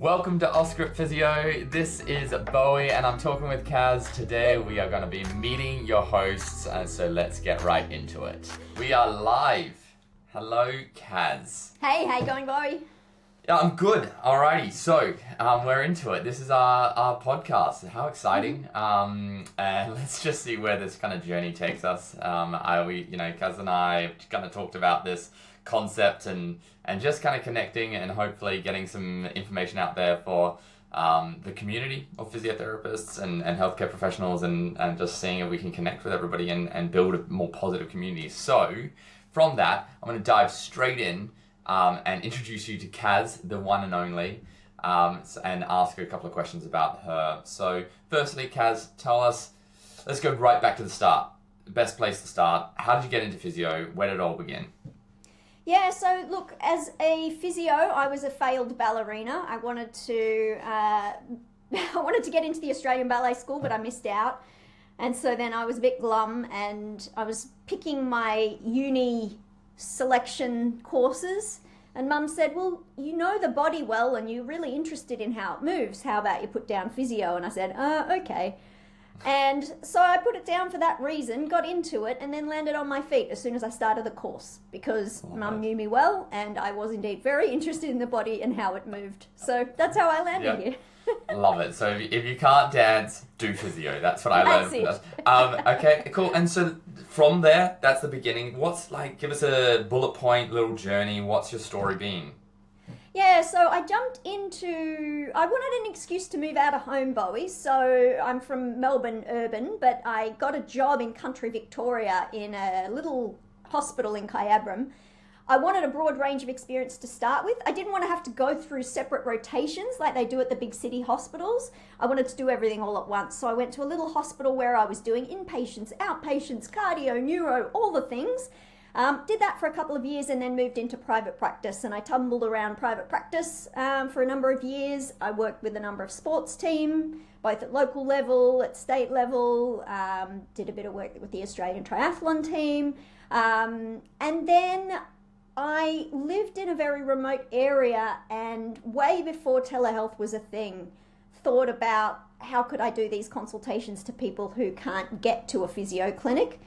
Welcome to Off Script Physio. This is Bowie and I'm talking with Kaz. Today we are going to be meeting your hosts, so let's get right into it. We are live. Hello, Kaz. Hey, how you going, Bowie? Yeah, I'm good. Alrighty, so we're into it. This is our podcast. How exciting! And let's just see where this kind of journey takes us. Kaz and I kind of talked about this concept and just kind of connecting and hopefully getting some information out there for the community of physiotherapists and healthcare professionals and just seeing if we can connect with everybody and build a more positive community. So from that, I'm going to dive straight in and introduce you to Kaz, the one and only, and ask her a couple of questions about her. So firstly, Kaz, tell us, let's go right back to the start. The best place to start. How did you get into physio? Where did it all begin? Yeah, so look, as a physio, I was a failed ballerina. I wanted to get into the Australian Ballet School, but I missed out. And so then I was a bit glum and I was picking my uni selection courses. And Mum said, well, you know the body well and you're really interested in how it moves. How about you put down physio? And I said, okay. And so I put it down for that reason, got into it, and then landed on my feet as soon as I started the course because Mum knew me well and I was indeed very interested in the body and how it moved. So that's how I landed here. Love it. So if you can't dance, do physio. That's what I learned. That's it. Okay, cool. And so from there, that's the beginning. Give us a bullet point, little journey. What's your story been? Yeah, so I wanted an excuse to move out of home, Bowie. So I'm from Melbourne urban, but I got a job in country Victoria in a little hospital in Kyabram. I wanted a broad range of experience to start with. I didn't want to have to go through separate rotations like they do at the big city hospitals. I wanted to do everything all at once. So I went to a little hospital where I was doing inpatients, outpatients, cardio, neuro, all the things. Did that for a couple of years and then moved into private practice, and I tumbled around private practice for a number of years. I worked with a number of sports team, both at local level, at state level, did a bit of work with the Australian triathlon team, and then I lived in a very remote area, and way before telehealth was a thing, thought about how could I do these consultations to people who can't get to a physio clinic.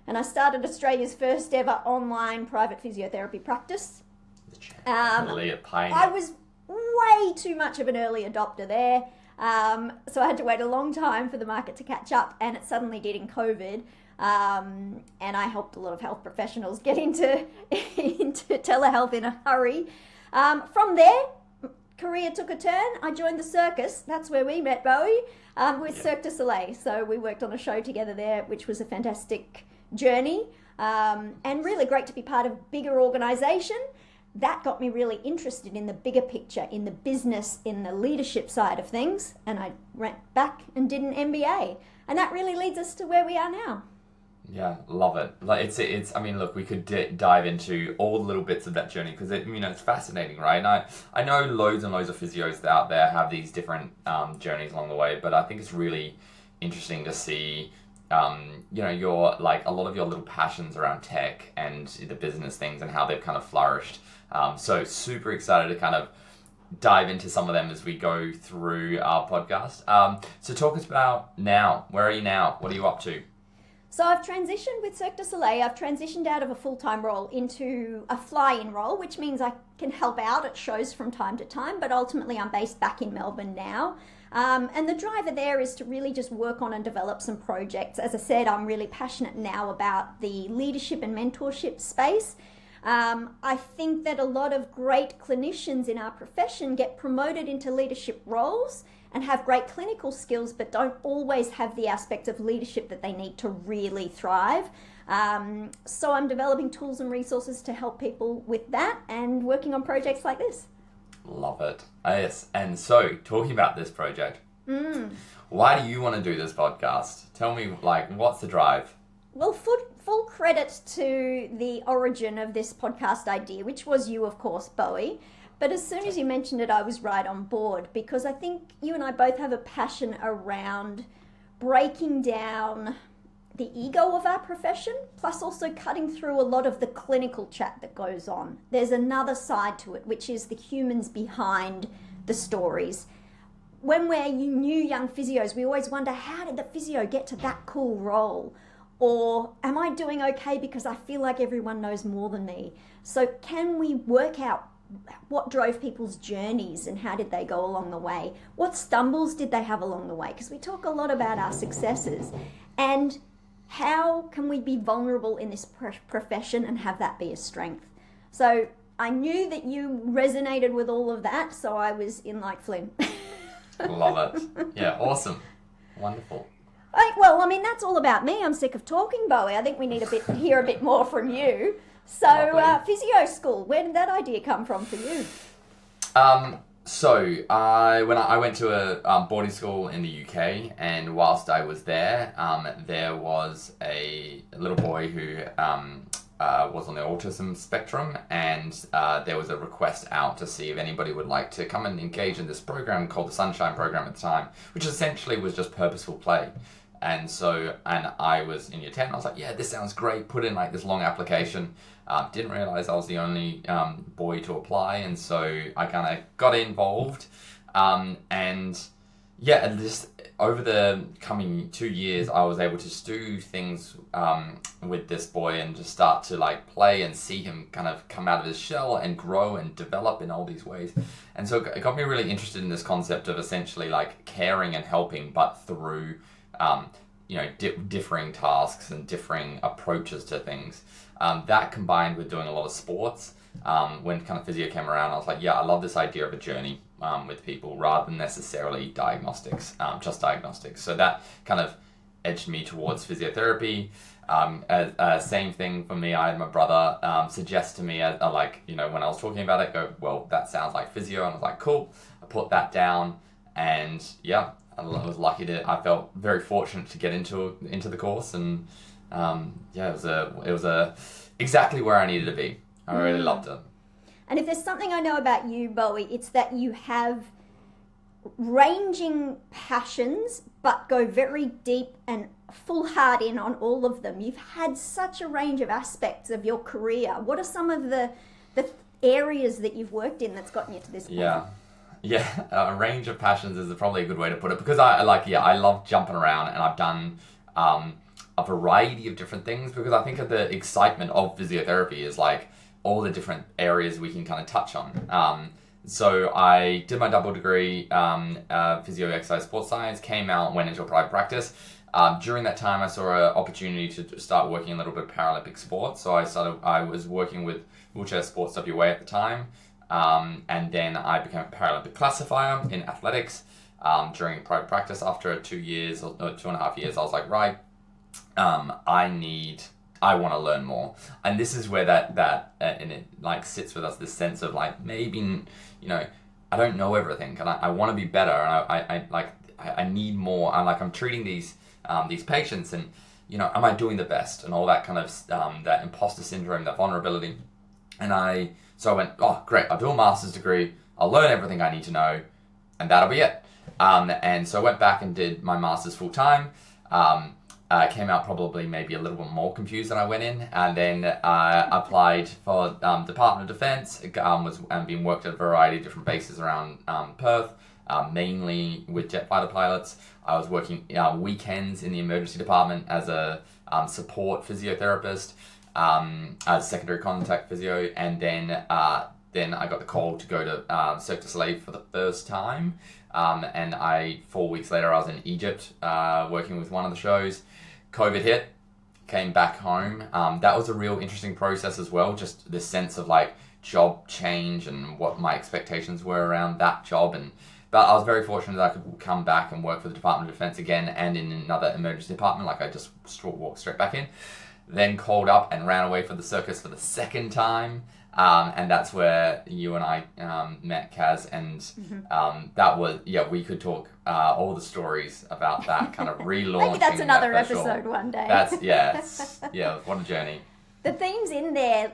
And I started Australia's first ever online private physiotherapy practice. I was way too much of an early adopter there. So I had to wait a long time for the market to catch up, and it suddenly did in COVID. And I helped a lot of health professionals get into telehealth in a hurry. From there, career took a turn. I joined the circus. That's where we met, Bowie, with Cirque du Soleil. So we worked on a show together there, which was a fantastic journey, and really great to be part of a bigger organization. That got me really interested in the bigger picture, in the business, in the leadership side of things, and I went back and did an MBA, and that really leads us to where we are now. Yeah, love it. Like it's. I mean, look, we could dive into all the little bits of that journey because it's fascinating, right? And I know loads and loads of physios out there have these different journeys along the way, but I think it's really interesting to see. Your a lot of your little passions around tech and the business things and how they've kind of flourished. So super excited to kind of dive into some of them as we go through our podcast. So talk us about now. Where are you now? What are you up to? So I've transitioned with Cirque du Soleil. I've transitioned out of a full-time role into a fly-in role, which means I can help out at shows from time to time, but ultimately I'm based back in Melbourne now. And the driver there is to really just work on and develop some projects. As I said, I'm really passionate now about the leadership and mentorship space. I think that a lot of great clinicians in our profession get promoted into leadership roles and have great clinical skills, but don't always have the aspects of leadership that they need to really thrive. So I'm developing tools and resources to help people with that and working on projects like this. Love it. Yes. And so, talking about this project, why do you want to do this podcast? Tell me, what's the drive? Well, full credit to the origin of this podcast idea, which was you, of course, Bowie. But as soon as you mentioned it, I was right on board because I think you and I both have a passion around breaking down the ego of our profession, plus also cutting through a lot of the clinical chat that goes on. There's another side to it, which is the humans behind the stories. When we're new young physios, we always wonder, how did the physio get to that cool role? Or am I doing okay because I feel like everyone knows more than me? So can we work out what drove people's journeys and how did they go along the way? What stumbles did they have along the way? Because we talk a lot about our successes. And how can we be vulnerable in this profession and have that be a strength? So I knew that you resonated with all of that, so I was in like Flynn. Love it. Yeah, awesome. Wonderful. Well, I mean, that's all about me. I'm sick of talking, Bowie. I think we need hear a bit more from you. So, physio school, where did that idea come from for you? So I went to a boarding school in the UK, and whilst I was there, there was a little boy who was on the autism spectrum, and there was a request out to see if anybody would like to come and engage in this program called the Sunshine Program at the time, which essentially was just purposeful play. And I was in year 10, I was like, yeah, this sounds great, put in like this long application. Didn't realize I was the only boy to apply, and so I kind of got involved. And just over the coming 2 years, I was able to just do things with this boy and just start to like play and see him kind of come out of his shell and grow and develop in all these ways. And so it got me really interested in this concept of essentially like caring and helping, but through differing tasks and differing approaches to things. That combined with doing a lot of sports, when kind of physio came around, I was like, yeah, I love this idea of a journey with people rather than necessarily diagnostics, just diagnostics. So that kind of edged me towards physiotherapy. Same thing for me. I had my brother suggest to me, when I was talking about it, go, well, that sounds like physio. And I was like, cool. I put that down, and yeah, I was I felt very fortunate to get into the course, and it was exactly where I needed to be. I really loved it. And if there's something I know about you, Bowie, it's that you have ranging passions, but go very deep and full hard in on all of them. You've had such a range of aspects of your career. What are some of the areas that you've worked in that's gotten you to this point? Yeah, a range of passions is probably a good way to put it, because I love jumping around, and I've done a variety of different things, because I think of the excitement of physiotherapy is like all the different areas we can kind of touch on. So I did my double degree, physio exercise sports science, came out, went into a private practice. During that time, I saw an opportunity to start working a little bit of Paralympic sports. So I was working with Wheelchair Sports WA at the time. And then I became a Paralympic classifier in athletics during private practice. After 2 years or 2.5 years, I was like, right, I want to learn more. And this is where and it like sits with us, this sense of like, maybe, I don't know everything, and I want to be better, and I need more. I'm treating these patients, and am I doing the best, and all that kind of that imposter syndrome, that vulnerability. And so I went, oh great, I'll do a master's degree, I'll learn everything I need to know, and that'll be it. And so I went back and did my master's full time. Came out probably maybe a little bit more confused than I went in, and then applied for Department of Defence, and been worked at a variety of different bases around Perth, mainly with jet fighter pilots. I was working weekends in the emergency department as a support physiotherapist, as secondary contact physio, and then I got the call to go to Cirque du Soleil for the first time. And 4 weeks later, I was in Egypt working with one of the shows. COVID hit, came back home. That was a real interesting process as well, just this sense of like job change and what my expectations were around that job. But I was very fortunate that I could come back and work for the Department of Defence again, and in another emergency department, like I just walked straight back in. Then called up and ran away for the circus for the second time. And that's where you and I met, Kaz, and that was, we could talk all the stories about that kind of relaunching. Maybe that's another episode one day. What a journey. The themes in there,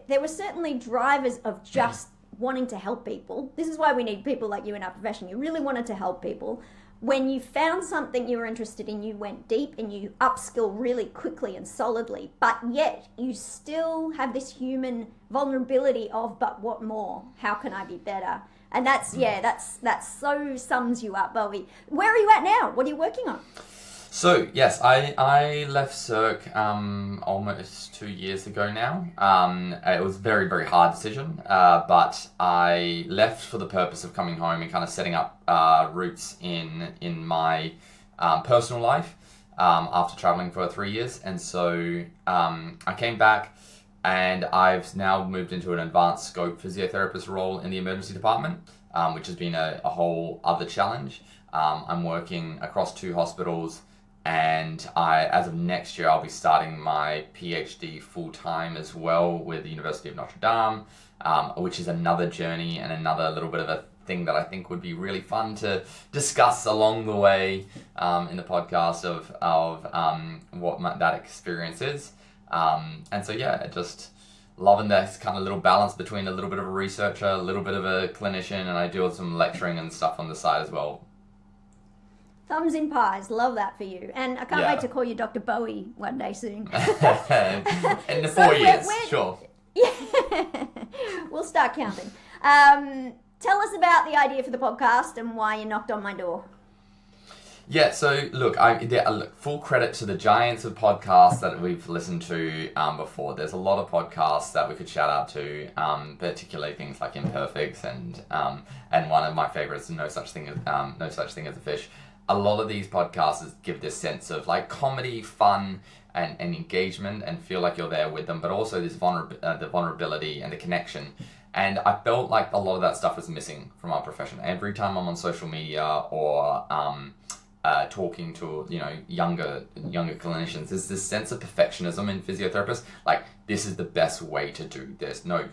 there were certainly drivers of just wanting to help people. This is why we need people like you in our profession. You really wanted to help people. When you found something you were interested in, you went deep and you upskill really quickly and solidly, but yet you still have this human vulnerability of, but what more? How can I be better? And that's that so sums you up, Bowie. Where are you at now? What are you working on? So yes, I left Cirque almost 2 years ago now. It was a very, very hard decision, but I left for the purpose of coming home and kind of setting up roots in my personal life after traveling for 3 years. And so I came back, and I've now moved into an advanced scope physiotherapist role in the emergency department, which has been a whole other challenge. I'm working across 2 hospitals. And as of next year, I'll be starting my PhD full-time as well with the University of Notre Dame, which is another journey and another little bit of a thing that I think would be really fun to discuss along the way in the podcast of what that experience is. And so, yeah, just loving this kind of little balance between a little bit of a researcher, a little bit of a clinician, and I do some lecturing and stuff on the side as well. Thumbs in pies, love that for you. And I can't wait to call you Dr. Bowie one day soon. In the 4 years, sure. Yeah, we'll start counting. Tell us about the idea for the podcast and why you knocked on my door. Yeah, so look, full credit to the giants of podcasts that we've listened to before. There's a lot of podcasts that we could shout out to, particularly things like Imperfects and one of my favorites, No Such Thing as a Fish. A lot of these podcasts give this sense of like comedy, fun, and engagement, and feel like you're there with them, but also this the vulnerability and the connection. And I felt like a lot of that stuff was missing from our profession. Every time I'm on social media or talking to younger clinicians, there's this sense of perfectionism in physiotherapists. Like, this is the best way to do this. No,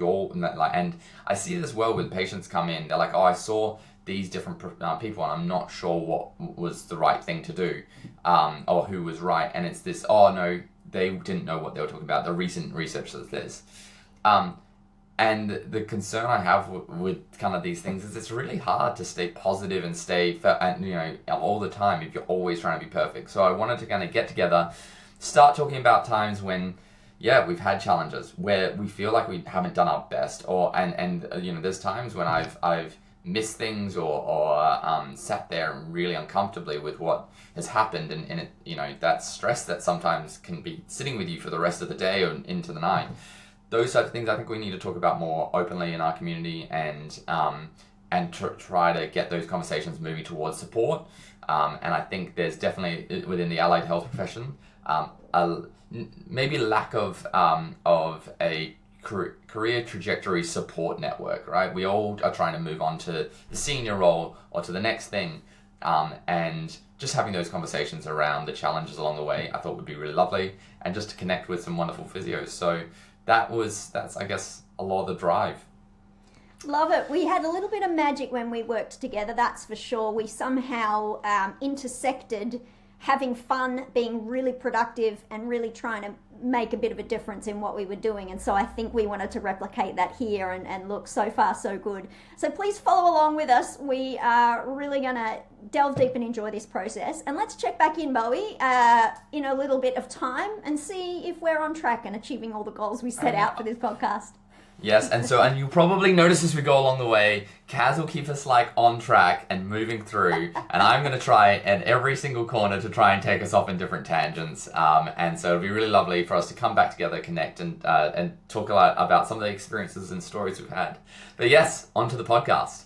and I see this well when patients come in. They're like, oh, I saw these different people, and I'm not sure what was the right thing to do, or who was right. And it's this, oh no, they didn't know what they were talking about. The recent research says this. And the concern I have with kind of these things is it's really hard to stay positive and stay, all the time if you're always trying to be perfect. So I wanted to kind of get together, start talking about times when, we've had challenges where we feel like we haven't done our best, and there's times when I've missed things or sat there really uncomfortably with what has happened, and it, that stress that sometimes can be sitting with you for the rest of the day or into the night. Those types of things I think we need to talk about more openly in our community, and try to get those conversations moving towards support. And I think there's definitely within the allied health profession maybe lack of a career trajectory support network, right? We all are trying to move on to the senior role or to the next thing, and just having those conversations around the challenges along the way I thought would be really lovely, and just to connect with some wonderful physios. So that's I guess a lot of the drive. Love it. We had a little bit of magic when we worked together, that's for sure. We somehow intersected having fun, being really productive, and really trying to make a bit of a difference in what we were doing. And so I think we wanted to replicate that here, and look, so far so good. So please follow along with us. We are really going to delve deep and enjoy this process. And let's check back in, Bowie, in a little bit of time and see if we're on track and achieving all the goals we set out for this podcast. Yes, and you'll probably notice as we go along the way, Kaz will keep us on track and moving through, and I'm going to try at every single corner to try and take us off in different tangents. And so it'll be really lovely for us to come back together, connect, and talk a lot about some of the experiences and stories we've had. But yes, on to the podcast.